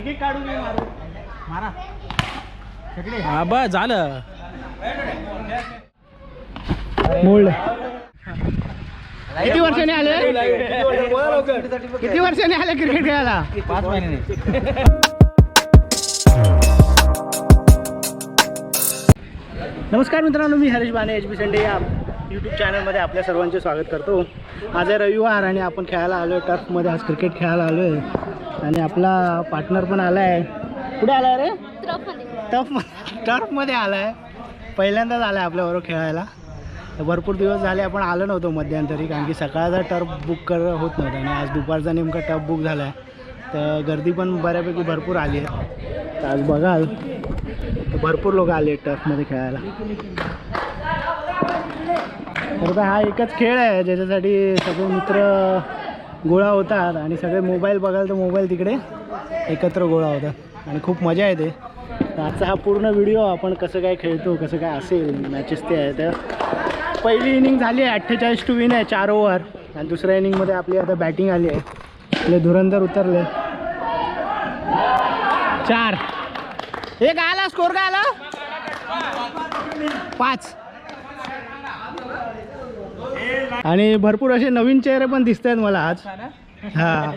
एक काढून मारू मारा हा बस झालं मोल्ड किती वर्षांनी आले किती वर्षांनी आले क्रिकेट खेळायला 5 महिने नमस्कार मित्रांनो मी हरीश बाने HB संडे या यूट्यूब चॅनलमध्ये आपल्या सर्वांचे स्वागत करतो. आज आहे रविवार आणि आपण खेळायला आलो आहे टर्फमध्ये. आज क्रिकेट खेळायला आलो आहे आणि आपला पार्टनर पण आला आहे. कुठे आला आहे रे? टर्फमध्ये आला आहे. पहिल्यांदाच आला आहे आपल्याबरोबर खेळायला. भरपूर दिवस झाले आपण आलो नव्हतो मध्यंतरी, कारण की सकाळचा टर्फ बुक होत नव्हता आणि आज दुपारचा नेमका टर्फ बुक झाला आहे. तर गर्दी पण बऱ्यापैकी भरपूर आली आहे. तर आज बघाल भरपूर लोक आले टर्फमध्ये खेळायला. तर हा एकच खेळ आहे ज्याच्यासाठी सगळे मित्र गोळा होतात आणि सगळे मोबाईल बघाल तर मोबाईल तिकडे एकत्र गोळा होतात आणि खूप मजा येते. तर आजचा हा पूर्ण व्हिडिओ आपण कसं काय खेळतो, कसं काय असेल मॅचेस ते आहे. तर पहिली इनिंग झाली आहे, 48 विन आहे 4 ओव्हर. आणि दुसऱ्या इनिंगमध्ये आपली आता बॅटिंग आली आहे. आपले धुरंधर उतरले 4. एक आला स्कोर काय आला 5. आणि भरपूर असे नवीन चेहरे पण दिसत आहेत मला आज. हा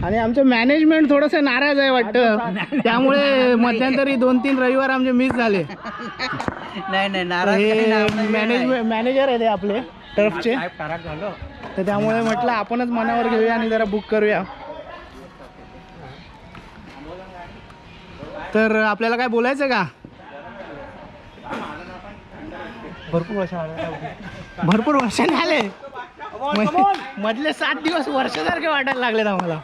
आणि आमचं मॅनेजमेंट थोडंसं नाराज आहे वाटतं, त्यामुळे मध्यंतरी 2-3 रविवार आमचे मिस झाले. नाही नाराज मॅनेजर आहे ते आपले टर्फचे, तर त्यामुळे म्हटलं आपणच मनावर घेऊया आणि जरा बुक करूया. तर आपल्याला काय बोलायचं का? भरपूर वर्षाने आले. मधले 7 दिवस वर्षासारखे वाटायला लागलेत आम्हाला.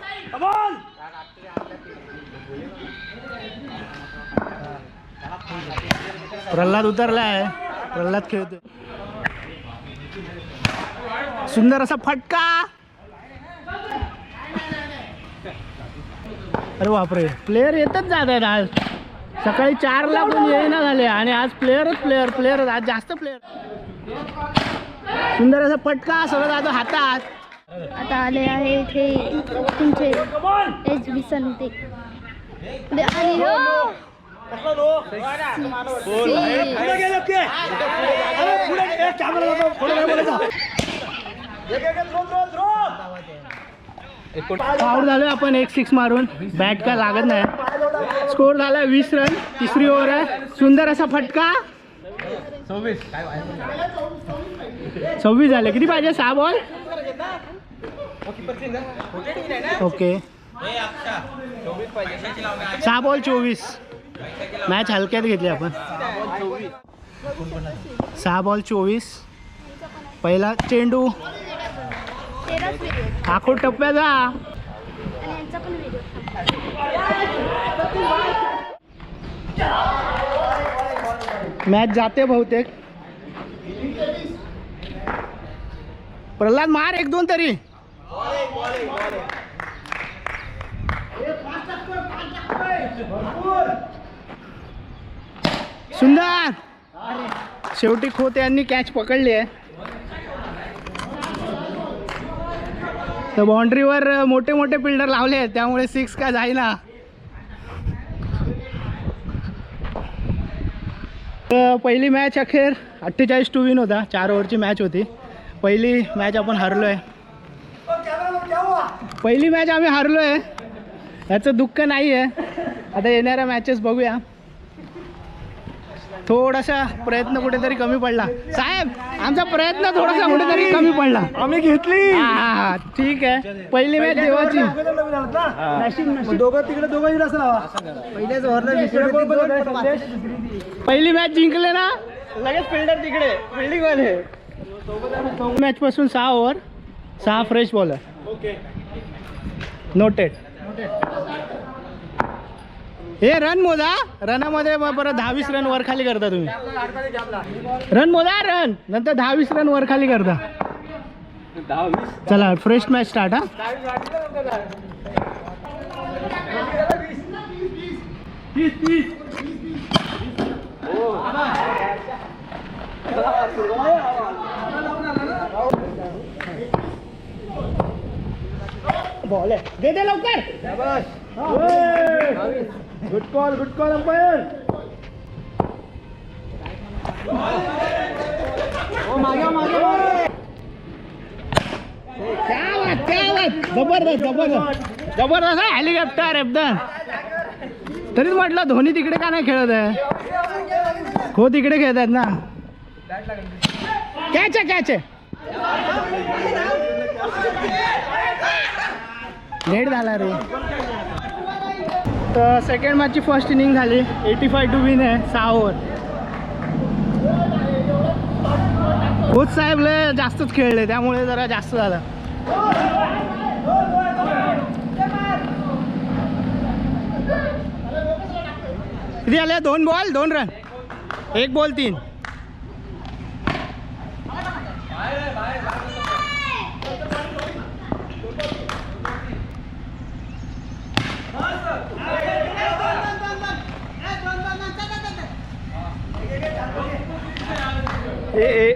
प्रल्हाद उतरला आहे, प्रल्हाद खेळतोय. सुंदर असा फटका. अरे बापरे, प्लेयर येतच जात आहेत आज. सकाळी 4ला कोण येईना झाले आणि आज प्लेअर आज जास्त प्लेयर. सुंदर असा फटका सगळं आता हातात. आता आले आहे हे तुमचे HB संडे आणि आउट झालोय आपण. 1 6 मारून बॅट काय लागत नाही. स्कोर झाला 20 रन. 3री ओव्हर आहे. सुंदर असा फटका. 26 झाले. किती पाहिजे? 6 बॉल. Okay 6 ball 24. मॅच हलक्यात घेतली आपण. 6 बॉल 24. पहिला चेंडू आखो टप्प्याचा. मॅच जाते बहुतेक. प्रल्हाद मार 1-2 तरी. सुंदर. शेवटी खोत यांनी कॅच पकडली आहे. तर बाउंड्रीवर मोठे मोठे फिल्डर लावले आहेत, त्यामुळे 6 का जाईना. तर पहिली मॅच अखेर 48 विन होता. 4 ओव्हरची मॅच होती. पहिली मॅच आपण हरलो आहे. पहिली मॅच आम्ही हरलो आहे, याचं दुःख नाही आहे. आता येणाऱ्या मॅचेस बघूया. थोडासा प्रयत्न कुठेतरी कमी पडला साहेब. आमचा प्रयत्न थोडासा कुठेतरी कमी पडला. आम्ही घेतली. हा ठीक आहे. पहिली मॅच देवाची. पहिली मॅच जिंकले ना, लगेच फिल्डर तिकडे फिल्डिंग वाले. मॅच पासून 6 ओव्हर 6 फ्रेश बॉलर. नोटेड. हे रन मोजा. रनामध्ये परत 10-20 रन वर खाली करता तुम्ही. रन मोजा. रन नंतर 10-20 रन वर खाली करता. चला फ्रेश मॅच स्टार्ट. बॉल आहे दे दे लवकर गुड कॉल अंपायर जबरदस्त आहे हेलिकॉप्टर एकदम तरीच म्हटलं धोनी तिकडे का नाही खेळत आहे हो तिकडे खेळत आहेत ना कॅच आहे लेट झाला रे तर सेकंड मॅचची फर्स्ट इनिंग झाली 85 टू विन आहे 6 ओव्हर कोच साहेब लय जास्तच खेळले त्यामुळे जरा जास्त झालं किती आले 2 बॉल 2 रन 1 बॉल 3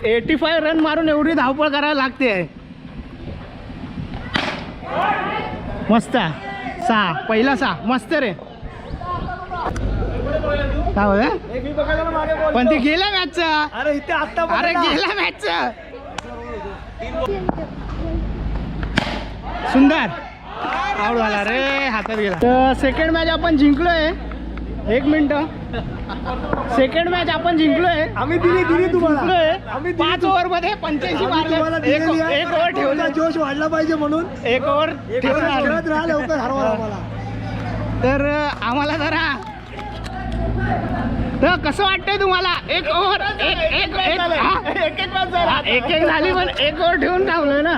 85 रन मारून एवढी धावपळ करायला लागते मस्त 6 पहिला 6 मस्त रे काय होय पण ते गेल्या मॅचचा अरे गेल्या मॅचचा सुंदर आउट झाला रे हातात गेला तर सेकंड मॅच आपण जिंकलोय 1 मिनिट सेकंड मॅच आपण जिंकलोय आम्ही दिली तुम्हाला 5 ओव्हर मध्ये 85 मारले एक ओव्हर ठेवला जोश वाढला पाहिजे म्हणून 1 ओव्हर ठेवला लवकर हरवा आम्हाला तर आम्हाला जरा तर कसं वाटतंय तुम्हाला 1 ओव्हर एक झाली पण 1 ओव्हर ठेवून थांबलोय ना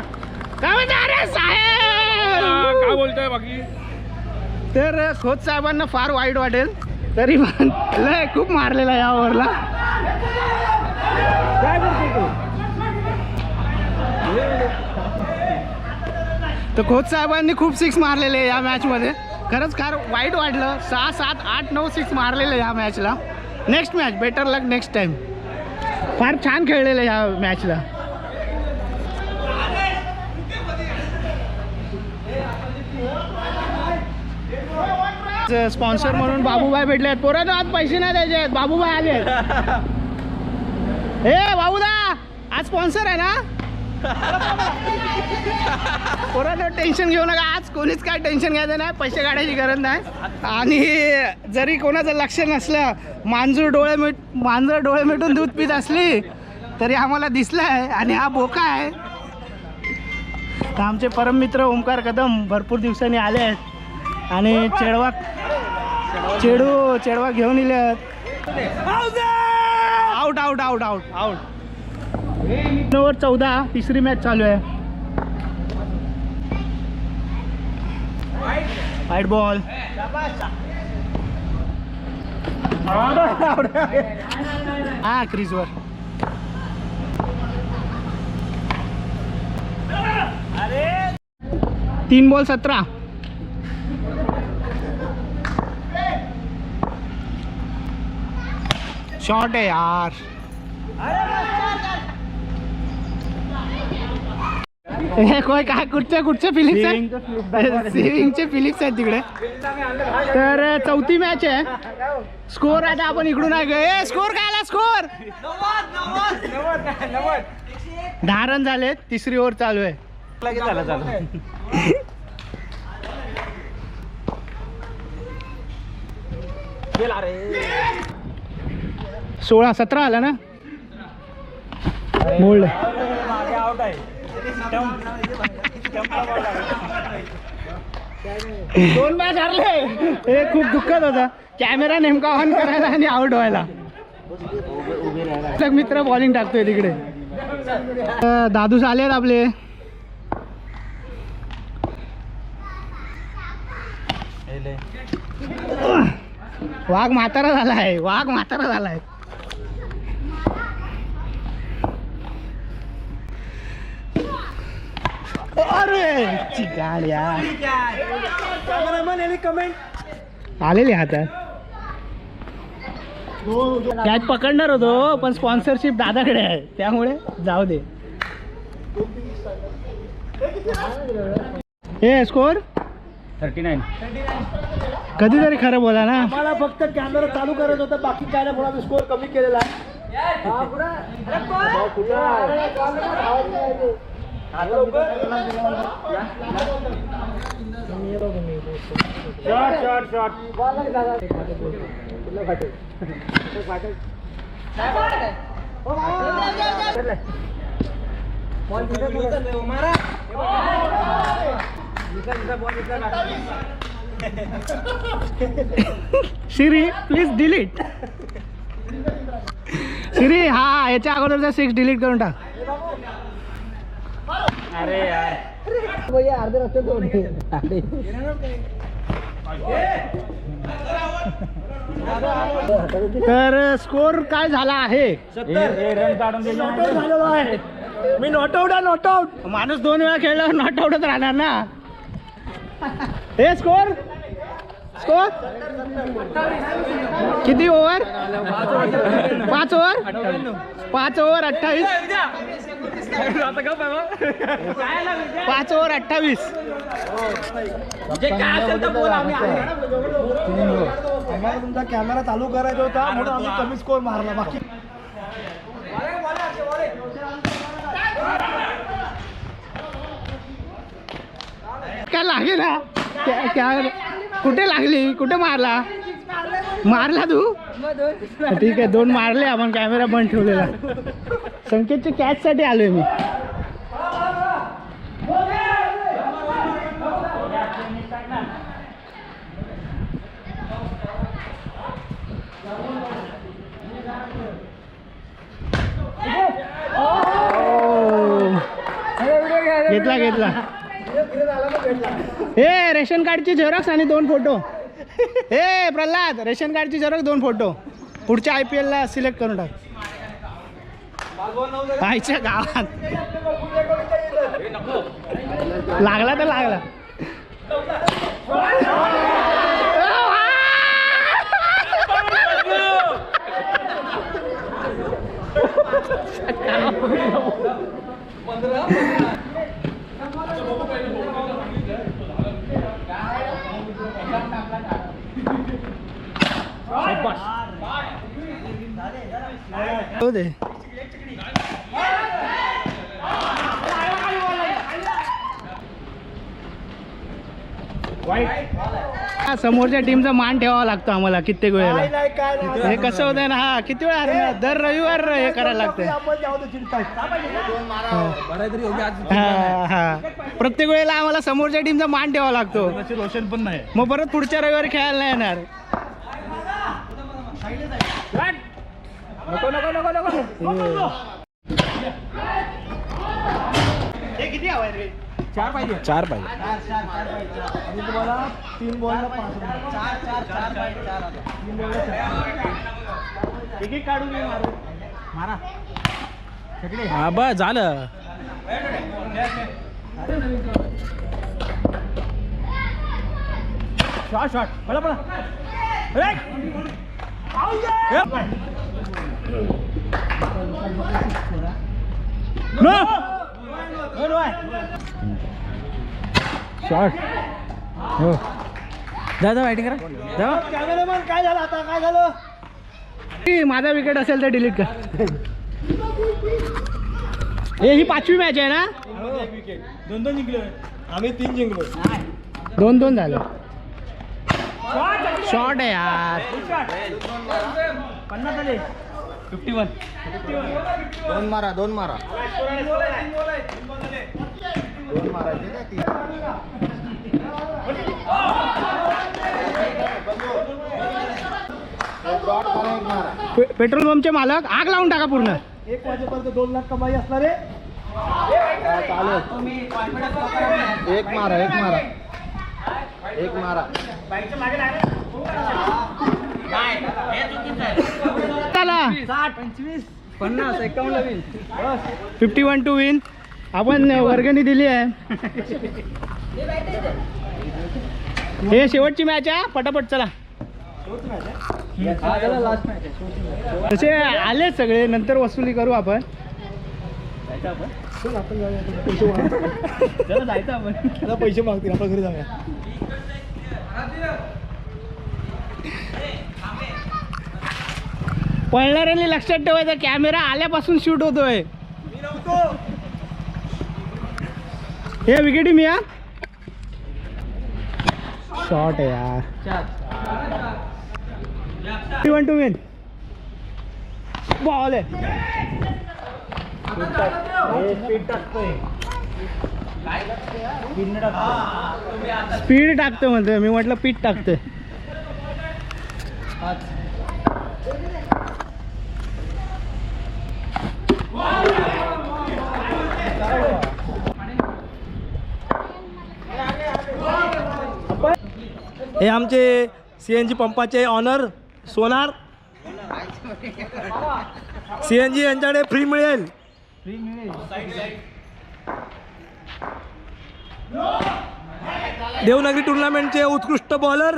काय म्हणता अरे साहेब काय बोलताय बाकी तर खोत साहेबांना फार वाईट वाटेल तरी पण लय खूप मारलेला या ओव्हरला तर खोत साहेबांनी खूप 6 मारलेले या मॅचमध्ये खरंच फार वाईट वाटलं 6, 7, 8, 9 6 मारलेले या मॅचला नेक्स्ट मॅच बेटर लक नेक्स्ट टाइम फार छान खेळलेलं या मॅचला स्पॉन्सर म्हणून बाबूभाई भेटले आहेत पोरांनो आज पैसे नाही द्यायचे आहेत बाबूभाई आले हे बाबूदा आज स्पॉन्सर आहे ना पोरांनो टेन्शन घेऊ नका आज कोणीच काय टेन्शन घ्यायचं नाही पैसे काढायची गरज नाही आणि जरी कोणाचं लक्ष नसलं मांजर डोळे मिटून दूध पित असली तरी आम्हाला दिसलं आहे आणि हा बोका आहे तर आमचे परममित्र ओमकार कदम भरपूर दिवसांनी आले आहेत आणि चेडवा घेऊन इले आउट 14 तिसरी मॅच चालू आहे वाईट बॉल हा क्रीजवर तीन बॉल 17 शॉट आहे यार हे काय कुठचे फिलिप्स फिलिप्स आहेत तिकडे तर चौथी मॅच आहे स्कोर आता आपण इकडून आहे स्कोर काय आला स्कोर 10 रन झाले तिसरी ओव्हर चालू आहे 16-17 आला ना बोल्ड दोन मॅच हरले हे खूप दुःखद होता कॅमेरा नेमका ऑन करायला आणि आउट व्हायला मित्र बॉलिंग टाकतोय तिकडे दादूस आलेत आपले वाघ म्हातारा झालाय अरे गाड्या आलेली हातात कॅच पकडणार होतो पण स्पॉन्सरशिप दादाकडे आहे त्यामुळे जाऊ दे हे स्कोर 39. कधीतरी खरं बोला ना. आम्हाला फक्त कॅमेरा चालू करायचा होता, बाकी काय नाही, म्हणून आम्ही स्कोर कमी केलेला आहे. हा, कुठं आहे? भाऊ, कुठं आहे? Shri please delete. श्री हा याच्या अगोदरचा 6 डिलीट करून टाक. अरे यार. अर्धे रस्ते दोन्ही. तर स्कोर काय झाला आहे? रन काढून दे. नॉट आउट झालेलो आहे. मी नॉट आउट आहे, नॉट आउट. माणूस 2 वेळा खेळल्यावर नॉट आउटच राहणार ना. हे स्कोर स्कोर किती ओव्हर? 5 ओव्हर. 5 ओव्हर 28. 5 ओव्हर 28. आम्हाला तुमचा कॅमेरा चालू करायचा होता, म्हणून आम्ही कमी स्कोर मारला. बाकी काय लागे ना? कुठे लागली? कुठे मारला? मारला तू? ठीक आहे, 2 मारले आपण. कॅमेरा बंद ठेवलेला. संकेतच्या कॅच साठी आलोय मी. घेतला घेतला. हे रेशन कार्डची झेरॉक्स आणि 2 फोटो. हे प्रल्हाद, रेशन कार्डची झेरॉक्स 2 फोटो. पुढच्या IPL ला सिलेक्ट करून टाक. आईच्या गावात लागला तर लागला. हो दे. समोरच्या टीमचा मान ठेवावा लागतो आम्हाला कित्येक वेळेला. नाही काय नाही. हे कसं होतंय ना, हा किती वेळा हरणार? दर रविवार हे करायला लागतंय. आपण जाऊ दे, चिंता हा हा, प्रत्येक वेळेला आम्हाला समोरच्या टीमचा मान ठेवावा लागतो. रोशन पण नाही. मग परत पुढच्या रविवारी खेळायला नाही येणार. नको नको नको नको. हे किती हवंय रे? 4 पाहिजे. आणि तुम्हाला 3 बॉलला 5 रन. 4 एक काढून मारा. हा बस झालं. शॉट पळा पळा. शॉट. हो जा जा वाईट करा जा. कॅमेरामॅन काय झालं आता? काय झालं? माझा विकेट असेल तर डिलीट कर. हे ही 5वी मॅच आहे ना? 2 जिंकलो. आम्ही 3 जिंकलो. 2-2 झालं. शॉट आहे यार. 50 आले. 51. 2 मारा. 2 मारा. 2 मारायचे ना 3. पेट्रोल पंपचे मालक आग लावून टाका पूर्ण. 1 वाजेपर्यंत 2 लाख कमाई असणार आहे. एक मारा. 1 मारा. चला 25 50 51 विन. 51 to win. आपण वर्गणी दिली आहे. हे शेवटची मॅच आहे. पटापट चला. लास्ट मॅच आहे. तसे आले सगळे, नंतर वसुली करू आपण. चल आपण जाऊया आता. पैसे माग. चला जायचं आपण. आता पैसे मागतील आपण घरी जाऊया. पळणाऱ्यांनी लक्षात ठेवायचं कॅमेरा आल्यापासून शूट होतोय. हे विकेटी मी या शॉट आहे यार. 1 to win. बॉल आहे. स्पीड टाकतो म्हणतोय मी, म्हटलं पीठ टाकतोय. हे आमचे CNG पंपाचे ऑनर सोनार. CNG यांच्याकडे फ्री मिळेल. देवनगरी टुर्नामेंटचे उत्कृष्ट बॉलर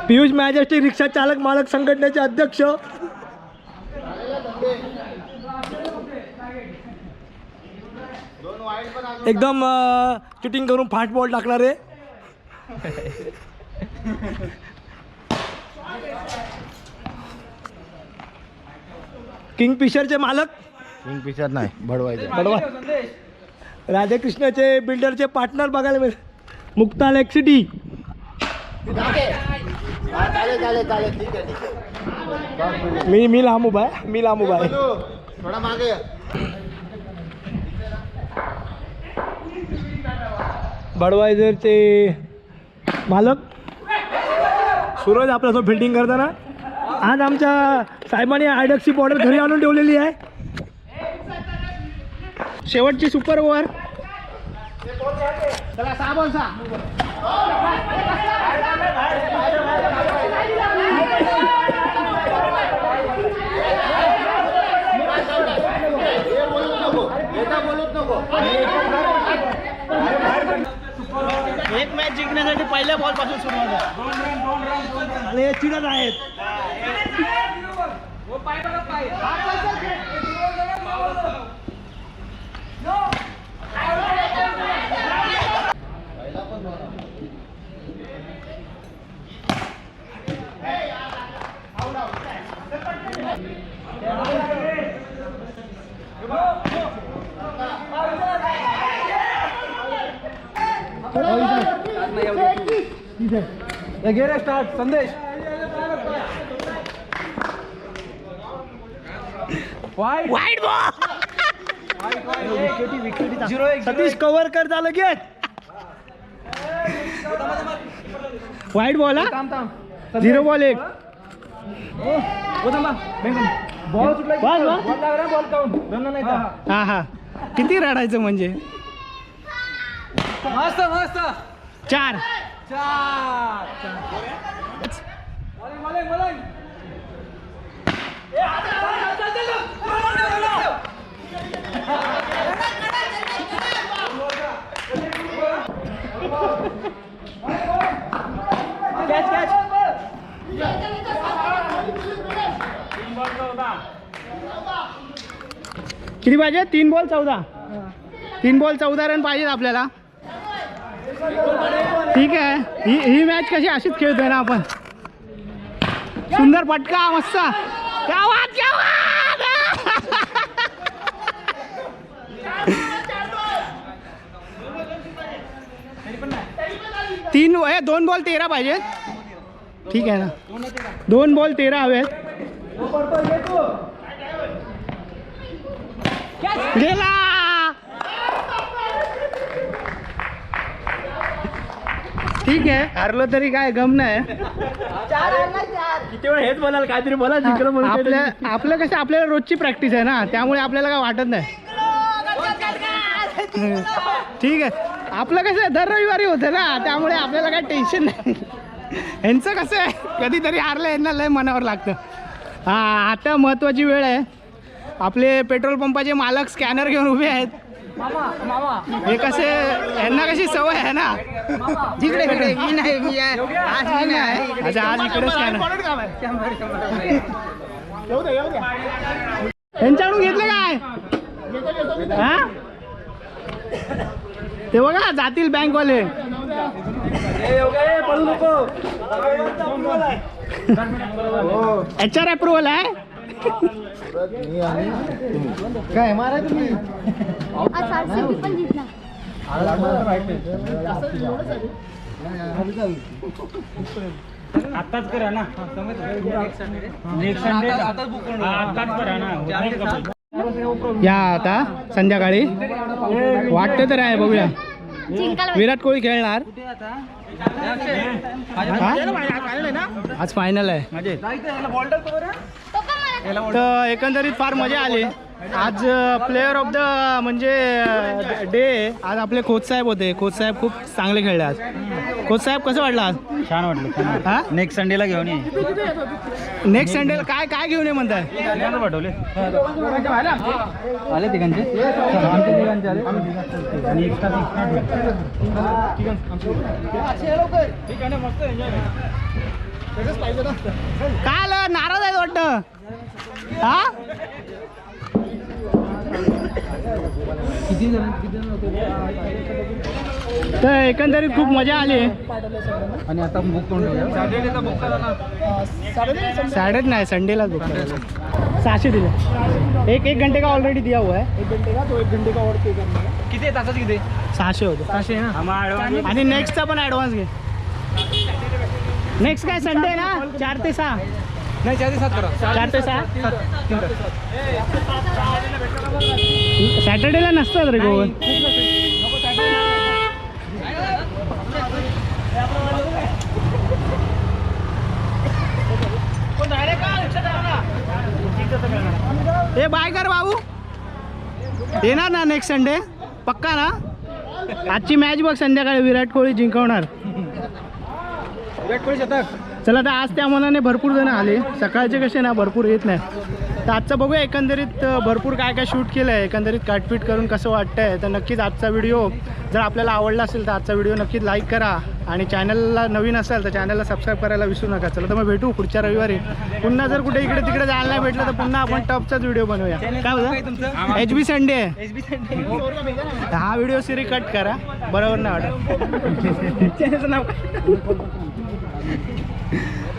पियुष मॅजेस्टिक रिक्षा चालक मालक संघटनेचे अध्यक्ष. एकदम शूटिंग करून फास्ट बॉल टाकणारे. किंगफिशरचे मालक. किंगफिशर नाही, बडवायचं. बडवा. राधेकृष्णाचे बिल्डरचे पार्टनर बघायला मिळेल. मुक्ता लेक सिटी. मी लांब उभा आहे. मी लांब उभा आहे. थोडा मागे. बडवायझरचे मालक सूरज आपल्यासोबत फिल्डिंग करताना. आज आमच्या साहेबांनी आयडक्सची बॉर्डर घरी आणून ठेवलेली आहे. शेवटची सुपर ओव्हर. चला 6 बॉल 6. एक मॅच जिंकण्यासाठी पहिल्या बॉल पासून सुरुवात आहे. आणि हे चिडत आहेत. घे रे स्टार्ट संदेश. वाईट बॉल. सतीश कव्हर कर झालं लगेच. वाईट बॉल हा. थांब थांब. 0 बॉल 1. बॉल सुटला की बॉल, बॉल. बॉल लागला बॉल काउंट. रन नाही तर. हा हा. किती रडायचं म्हणजे. मस्त मस्त. 4. 4. किती पाहिजे. 3 बॉल 14. 3 बॉल 14 रन पाहिजेत आपल्याला. ठीक आहे. ही मॅच कशी अशीच खेळतोय ना आपण. सुंदर पटका मस्त. क्या बात, क्या बात. 2 बॉल 13 पाहिजे. ठीक आहे ना. 2 बॉल 13 हवेत. गेला. ठीक आहे, हारलो तरी काय गम नाही. किती वेळ हेच बोलाल काहीतरी बोला जिंकलं म्हणून. आपलं कसं आपल्याला रोजची प्रॅक्टिस आहे ना, त्यामुळे आपल्याला काय वाटत नाही. ठीक आहे. आपलं कसं दर रविवारी होतं ना, त्यामुळे आपल्याला काय टेन्शन नाही. यांचं कसं आहे, कधीतरी हारलं यांना लय मनावर लागतं. हां, आता महत्त्वाची वेळ आहे. आपले पेट्रोल पंपाचे मालक स्कॅनर घेऊन उभे आहेत. हे कसे, यांना कशी सवय आहे ना. जिकडे मी नाही, मी आहे आज, मी नाही. अच्छा, आज इकडे स्कॅनर. यांच्याकडून घेतलं काय हा ते बघा जातील बँकवाले. पळू नको. HR अप्रुव्हल आहे काय मारा तुम्ही आज RCB पण जिंकला. आताच करा ना. नेक्स्ट संडे आताच बुक आताच करा ना. या आता संध्याकाळी वाटतं तर आहे बघूया. जिंकायला विराट कोहली खेळणार हा? आज फायनल आहे. तर एकंदरीत फार मजा आली आज. प्लेअर ऑफ द म्हणजे डे आज आपले कोच साहेब होते. कोच साहेब खूप चांगले खेळले आज. कोच साहेब कसं वाटलं आज? छान वाटलं. हा नेक्स्ट संडेला घेऊन ये. नेक्स्ट संडेला काय काय घेऊन ये म्हणताय? पाठवले आले तिघांचे आमचे तिघांचे आले आणि एक्स्ट्रा काय आलं नाराज आहे वाटतं हा? तर एकंदरीत खूप मजा आली. आणि आता बुक करून ठेवूया. बुक करा ना. सॅटरडे नाही संडेलाच बुक करायचं. 600 दिले. एक घंटे का ऑलरेडी दिया हुआ है. 1 घंटे का तो 1 घंटे का और पे करना है. किती आहे तासाच किती? 600 होते. 600 आहे ना. आणि नेक्स्टचा पण ॲडव्हान्स घे. नेक्स्ट काय संडे ना 4 ते 6. नाही 4 ते 7 करा. 4 ते 6 सॅटर्डेला नसतात रे गोवन. ए बाय कर बाबू. येणार ना नेक्स्ट संडे पक्का ना? आजची मॅच बघ संध्याकाळी विराट कोहली जिंकवणार. विराट कोहली शतक. चला तर आज त्या मनाने भरपूर जण आले. सकाळचे कसे ना भरपूर येत नाही. तर आजचं बघूया एकंदरीत भरपूर काय काय शूट केलं आहे. एकंदरीत काटपीट करून कसं वाटतं आहे. तर नक्कीच आजचा व्हिडिओ जर आपल्याला आवडला असेल तर आजचा व्हिडिओ नक्कीच लाईक करा. आणि चॅनलला नवीन असेल तर चॅनलला सबस्क्राईब करायला विसरू नका. चला तर मग भेटू पुढच्या रविवारी. पुन्हा जर कुठे इकडे तिकडे जायला नाही भेटलं तर पुन्हा आपण टॉपचाच व्हिडिओ बनवूया. काय बोलता? HB संडे आहे. हा व्हिडिओ सिरी कट करा. बरोबर नाही वाटत. चॅनलचं नाव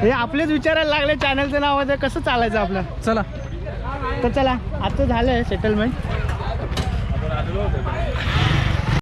हे आपलेच विचारायला लागले. चॅनलचं नाव आहे कसं चालायचं आपलं. चला तर चला आजचं झालं आहे सेटलमेंट.